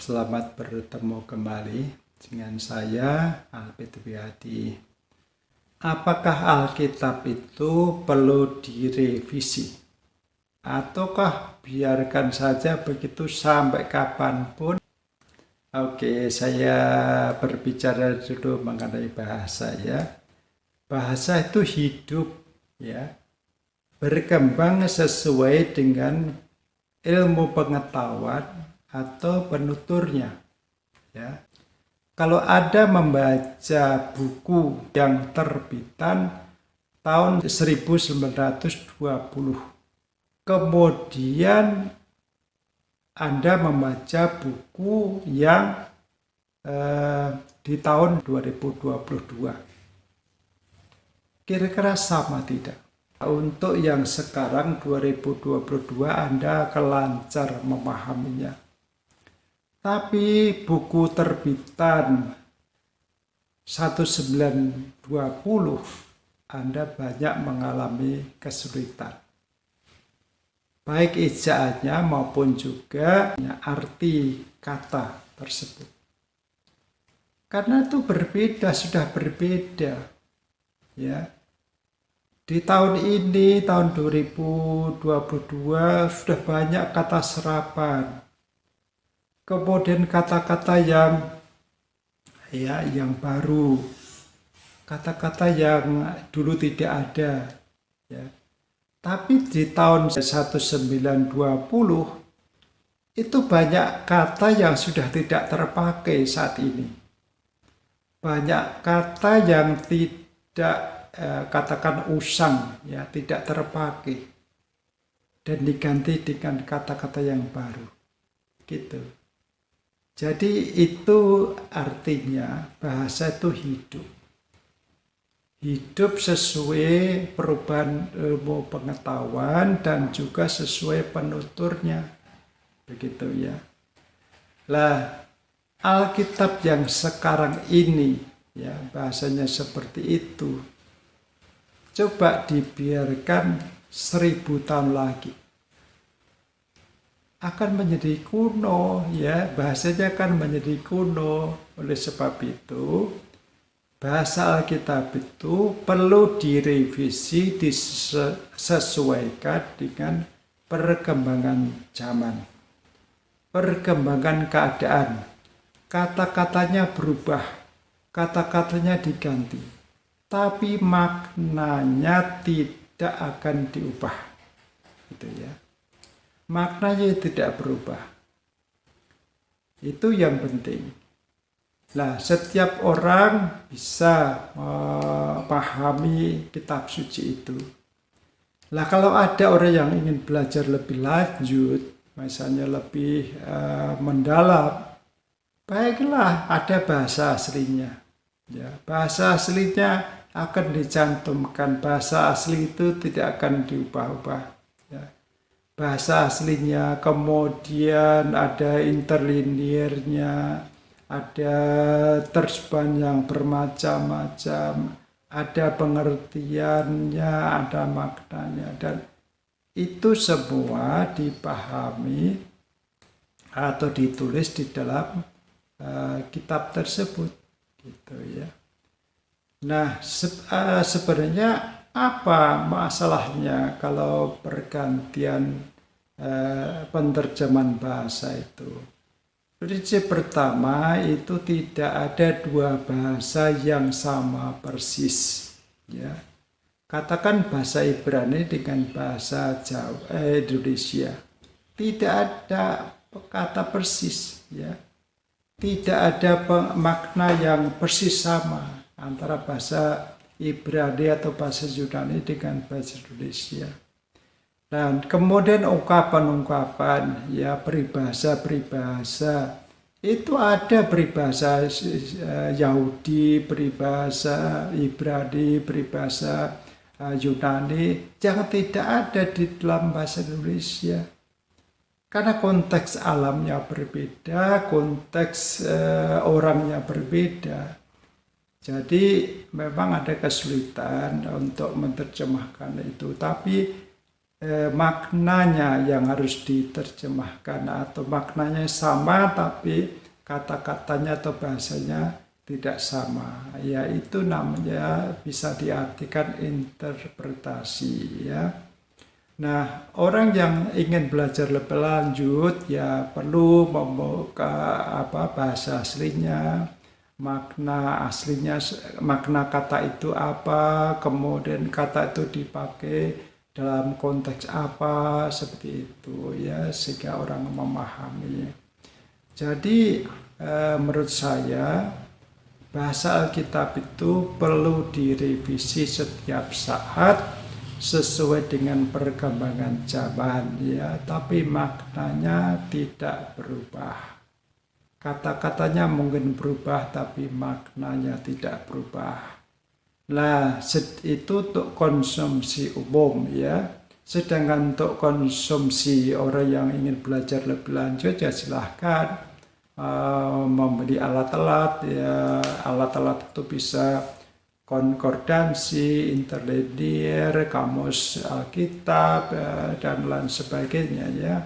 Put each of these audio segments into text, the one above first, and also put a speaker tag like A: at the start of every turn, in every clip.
A: selamat bertemu kembali dengan saya, Albert Wiyadi. Apakah Alkitab itu perlu direvisi? Ataukah biarkan saja begitu sampai kapanpun? Oke, saya berbicara dulu mengenai bahasa ya. Bahasa itu hidup ya, berkembang sesuai dengan ilmu pengetahuan atau penuturnya ya. Kalau ada membaca buku yang terbitan tahun 1920, kemudian Anda membaca buku yang di tahun 2022, kira-kira sama tidak? Untuk yang sekarang 2022 Anda akan lancar memahaminya. Tapi buku terbitan 1920 Anda banyak mengalami kesulitan. Baik ejaannya maupun juga arti kata tersebut. Karena itu berbeda, sudah berbeda. Ya. Di tahun ini, tahun 2022 sudah banyak kata serapan. Kemudian kata-kata yang baru, kata-kata yang dulu tidak ada. Ya. Tapi di tahun 1920 itu banyak kata yang sudah tidak terpakai saat ini. Banyak kata yang tidak katakan usang, ya, tidak terpakai dan diganti dengan kata-kata yang baru. Gitu. Jadi itu artinya bahasa itu hidup. Hidup sesuai perubahan ilmu pengetahuan dan juga sesuai penuturnya. Begitu ya. Lah, Alkitab yang sekarang ini ya bahasanya seperti itu. Coba dibiarkan 1000 tahun lagi. Akan menjadi kuno ya, bahasanya akan menjadi kuno. Oleh sebab itu bahasa Alkitab itu perlu direvisi, disesuaikan dengan perkembangan zaman, perkembangan keadaan. Kata-katanya berubah, kata-katanya diganti, tapi maknanya tidak akan diubah. Gitu ya. Maknanya tidak berubah. Itu yang penting. Nah, setiap orang bisa memahami kitab suci itu. Nah, kalau ada orang yang ingin belajar lebih lanjut, misalnya lebih mendalam, baiklah ada bahasa aslinya. Ya, bahasa aslinya akan dicantumkan. Bahasa asli itu tidak akan diubah-ubah. Ya. Bahasa aslinya, kemudian ada interliniernya, ada terjemahan yang bermacam-macam, ada pengertiannya, ada maknanya, dan itu semua dipahami atau ditulis di dalam kitab tersebut, gitu ya. Nah, sebenarnya apa masalahnya kalau pergantian penerjemahan bahasa itu? Prinsip pertama itu tidak ada dua bahasa yang sama persis. Ya. Katakan bahasa Ibrani dengan bahasa Indonesia. Tidak ada kata persis. Ya. Tidak ada makna yang persis sama antara bahasa Ibrani atau bahasa Yunani dengan bahasa Indonesia. Dan kemudian ungkapan-ungkapan, ya peribahasa-peribahasa, itu ada peribahasa Yahudi, peribahasa Ibrani, peribahasa Yunani, yang tidak ada di dalam bahasa Indonesia. Karena konteks alamnya berbeda, konteks orangnya berbeda. Jadi memang ada kesulitan untuk menerjemahkan itu. Tapi maknanya yang harus diterjemahkan, atau maknanya sama tapi kata-katanya atau bahasanya tidak sama, yaitu namanya bisa diartikan interpretasi ya. Nah, orang yang ingin belajar lebih lanjut ya perlu membuka bahasa aslinya, makna aslinya, makna kata itu apa, kemudian kata itu dipakai dalam konteks apa, seperti itu ya, sehingga orang memahami. Jadi menurut saya bahasa Alkitab itu perlu direvisi setiap saat sesuai dengan perkembangan zaman ya, tapi maknanya tidak berubah. Kata-katanya mungkin berubah tapi maknanya tidak berubah. Nah, itu untuk konsumsi umum ya. Sedangkan untuk konsumsi orang yang ingin belajar lebih lanjut ya silahkan membeli alat-alat ya. Alat-alat itu bisa konkordansi, interlinear, kamus Alkitab, dan lain sebagainya ya.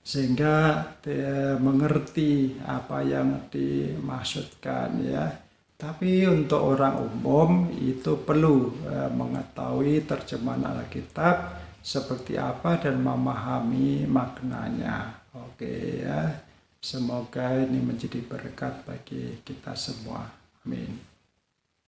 A: Sehingga dia mengerti apa yang dimaksudkan ya. Tapi untuk orang umum itu perlu mengetahui terjemahan Alkitab seperti apa dan memahami maknanya. Oke ya. Semoga ini menjadi berkat bagi kita semua. Amin.